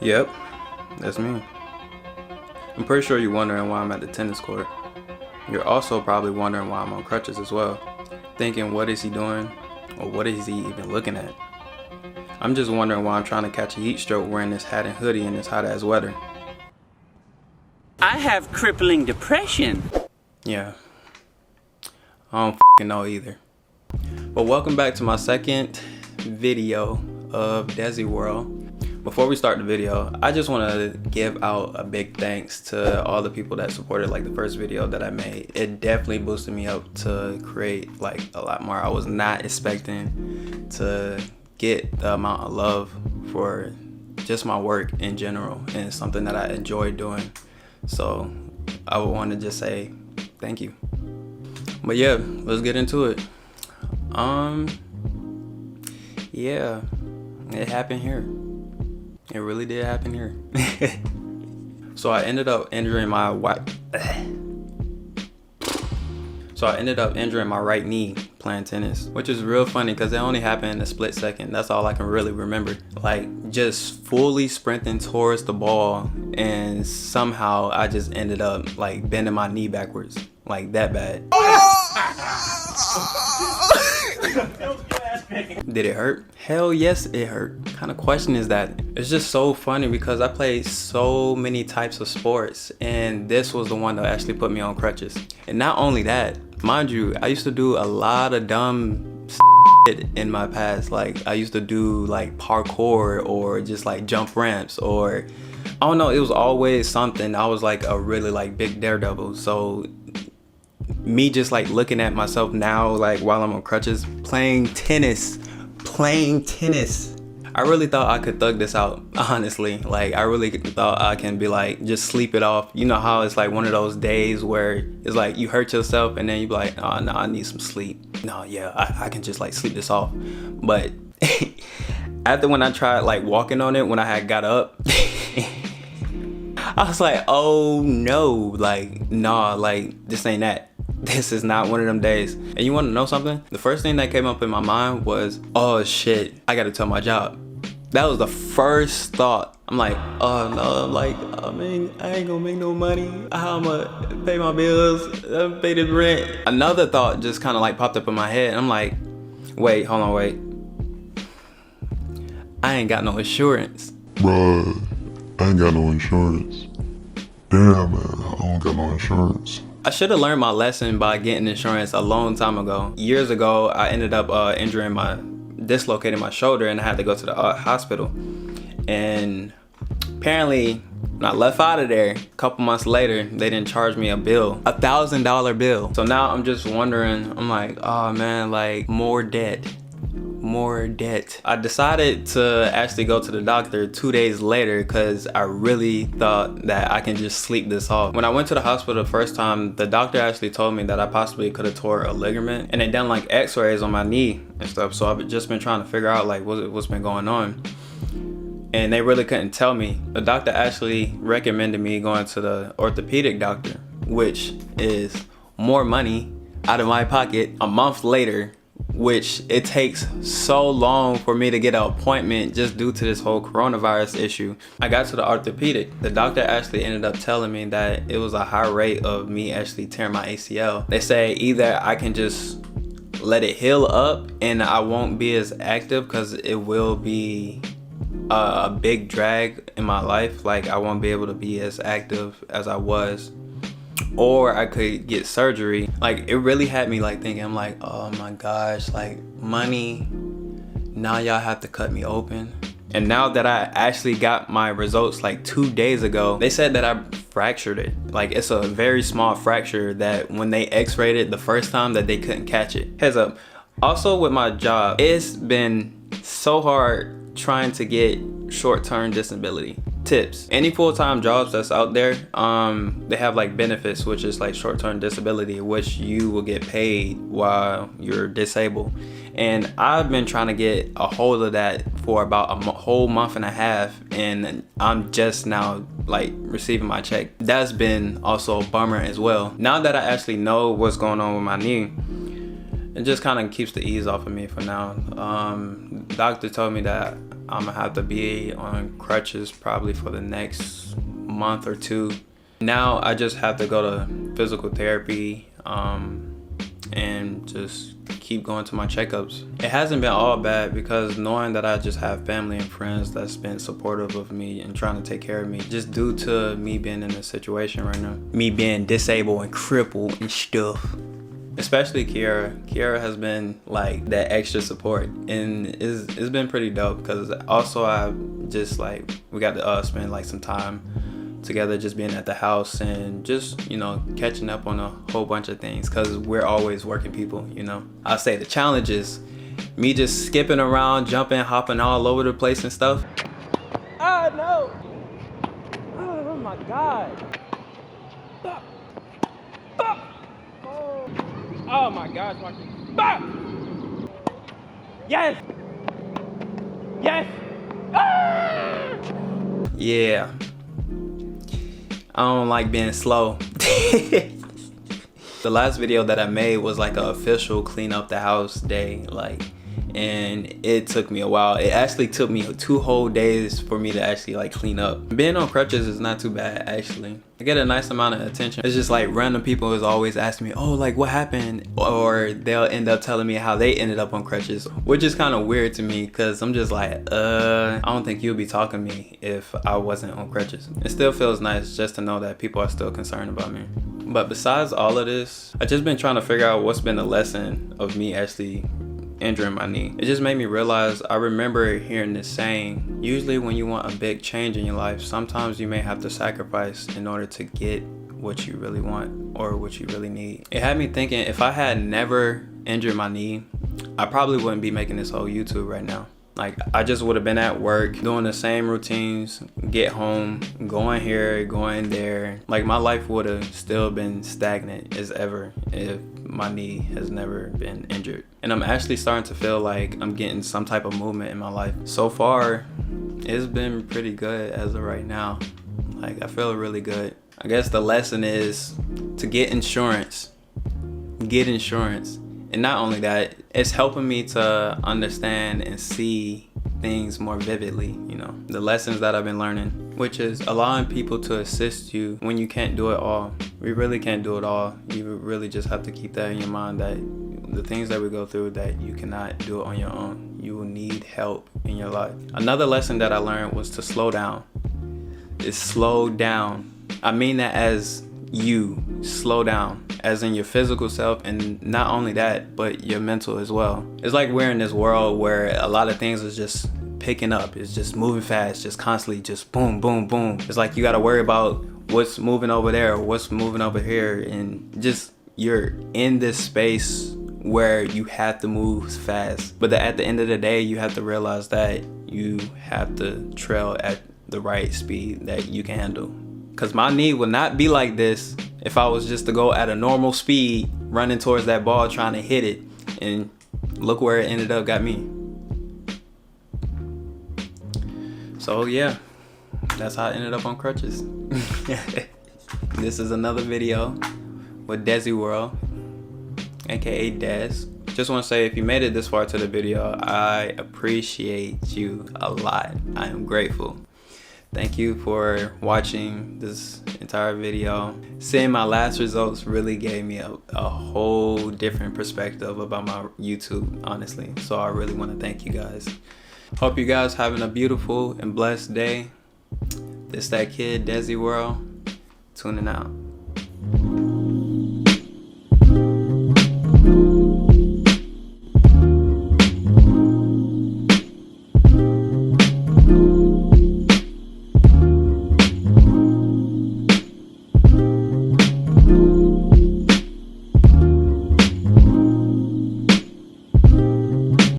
Yep, that's me. I'm pretty sure you're wondering why I'm at the tennis court. You're also probably wondering why I'm on crutches as well, thinking what is he doing or what is he even looking at. I'm just wondering why I'm trying to catch a heat stroke wearing this hat and hoodie in this hot ass weather. I have crippling depression. Yeah, I don't f***ing know either. But welcome back to my second video of Dezzy World. Before we start the video, I just want to give out a big thanks to all the people that supported like the first video that I made. It definitely boosted me up to create like a lot more. I was not expecting to get the amount of love for just my work in general, and it's something that I enjoy doing. So I would want to just say thank you. But yeah, let's get into it. Yeah, it happened here. It really did happen here. So I ended up injuring my right knee playing tennis, which is real funny because it only happened in a split second. That's all I can really remember. Like just fully sprinting towards the ball, and somehow I just ended up like bending my knee backwards, like that bad. Did it hurt? Hell yes, it hurt. What kind of question is that? It's just so funny because I played so many types of sports, and this was the one that actually put me on crutches. And not only that, mind you, I used to do a lot of dumb shit in my past. Like I used to do like parkour or just like jump ramps, or I don't know, it was always something. I was like a really like big daredevil. So me just like looking at myself now, like while I'm on crutches, playing tennis, I really thought I could thug this out, honestly. Like I really thought I can be like, just sleep it off. You know how it's like one of those days where it's like you hurt yourself and then you be like, oh no, I need some sleep. No, yeah, I can just like sleep this off. But after when I tried like walking on it, when I had got up, I was like, oh no, like nah, like this ain't that. This is not one of them days. And you want to know something? The first thing that came up in my mind was, oh shit, I gotta tell my job. That was the first thought. I'm like, oh no, like, I mean, I ain't gonna make no money. How I'm gonna pay my bills, pay the rent. Another thought just kind of like popped up in my head. I'm like, wait, hold on, wait. I ain't got no insurance. Bruh, I ain't got no insurance. Damn, man, I don't got no insurance. I should have learned my lesson by getting insurance a long time ago. Years ago, I ended up dislocating my shoulder, and I had to go to the hospital. And apparently, when I left out of there, a couple months later, they didn't charge me a bill, $1,000 bill. So now I'm just wondering, I'm like, oh man, like more debt. I decided to actually go to the doctor 2 days later because I really thought that I can just sleep this off. When I went to the hospital the first time, the doctor actually told me that I possibly could have tore a ligament, and they done like x-rays on my knee and stuff. So I've just been trying to figure out like what's been going on, and they really couldn't tell me. The doctor actually recommended me going to the orthopedic doctor, which is more money out of my pocket a month later, which it takes so long for me to get an appointment just due to this whole coronavirus issue. I got to the orthopedic. The doctor actually ended up telling me that it was a high rate of me actually tearing my ACL. They say either I can just let it heal up and I won't be as active because it will be a big drag in my life. Like I won't be able to be as active as I was, or I could get surgery. Like it really had me like thinking, I'm like, oh my gosh, like money, now y'all have to cut me open. And now that I actually got my results like 2 days ago, they said that I fractured it. Like it's a very small fracture that when they x-rayed it the first time that they couldn't catch it. Heads up. Also with my job, it's been so hard trying to get short-term disability. Tips: any full-time jobs that's out there, they have like benefits, which is like short-term disability, which you will get paid while you're disabled. And I've been trying to get a hold of that for about a whole month and a half, and I'm just now like receiving my check. That's been also a bummer as well. Now that I actually know what's going on with my knee, it just kind of keeps the ease off of me for now. Doctor told me that I'm gonna have to be on crutches probably for the next month or two. Now I just have to go to physical therapy and just keep going to my checkups. It hasn't been all bad because knowing that I just have family and friends that's been supportive of me and trying to take care of me, just due to me being in this situation right now, me being disabled and crippled and stuff. Especially Kiara has been like that extra support, and it's been pretty dope because also I just like we got to spend like some time together, just being at the house and just, you know, catching up on a whole bunch of things because we're always working people, you know. I'll say the challenge is me just skipping around, jumping, hopping all over the place and stuff. Ah, no! Oh my God! Stop! Stop! Oh my gosh, Marcus. Stop! Yes! Yes! Ah! Yeah. I don't like being slow. The last video that I made was like an official clean up the house day, like, and it took me a while. It actually took me 2 whole days for me to actually like clean up. Being on crutches is not too bad actually. I get a nice amount of attention. It's just like random people is always asking me, oh, like what happened? Or they'll end up telling me how they ended up on crutches, which is kind of weird to me because I'm just like, I don't think you'll be talking to me if I wasn't on crutches. It still feels nice just to know that people are still concerned about me. But besides all of this, I've just been trying to figure out what's been the lesson of me actually injuring my knee. It just made me realize, I remember hearing this saying, usually when you want a big change in your life, sometimes you may have to sacrifice in order to get what you really want or what you really need. It had me thinking, if I had never injured my knee, I probably wouldn't be making this whole YouTube right now. Like, I just would have been at work doing the same routines, get home, going here, going there. Like, my life would have still been stagnant as ever if my knee has never been injured. And I'm actually starting to feel like I'm getting some type of movement in my life. So far, it's been pretty good as of right now. Like, I feel really good. I guess the lesson is to get insurance. Get insurance. And not only that, it's helping me to understand and see things more vividly, you know. The lessons that I've been learning, which is allowing people to assist you when you can't do it all. We really can't do it all. You really just have to keep that in your mind, that the things that we go through, that you cannot do it on your own. You will need help in your life. Another lesson that I learned was to slow down. It's slow down. I mean that as you slow down, as in your physical self, and not only that, but your mental as well. It's like we're in this world where a lot of things is just picking up. It's just moving fast, just constantly, just boom, boom, boom. It's like you gotta worry about what's moving over there or what's moving over here, and just you're in this space where you have to move fast. But at the end of the day, you have to realize that you have to trail at the right speed that you can handle. Because my knee would not be like this if I was just to go at a normal speed, running towards that ball, trying to hit it. And look where it ended up got me. So yeah, that's how I ended up on crutches. This is another video with Dezzy World, aka Dez. Just want to say, if you made it this far to the video, I appreciate you a lot. I am grateful. Thank you for watching this entire video. Seeing my last results really gave me a whole different perspective about my YouTube, honestly. So I really want to thank you guys. Hope you guys having a beautiful and blessed day. This that kid, Dezzy World, tuning out.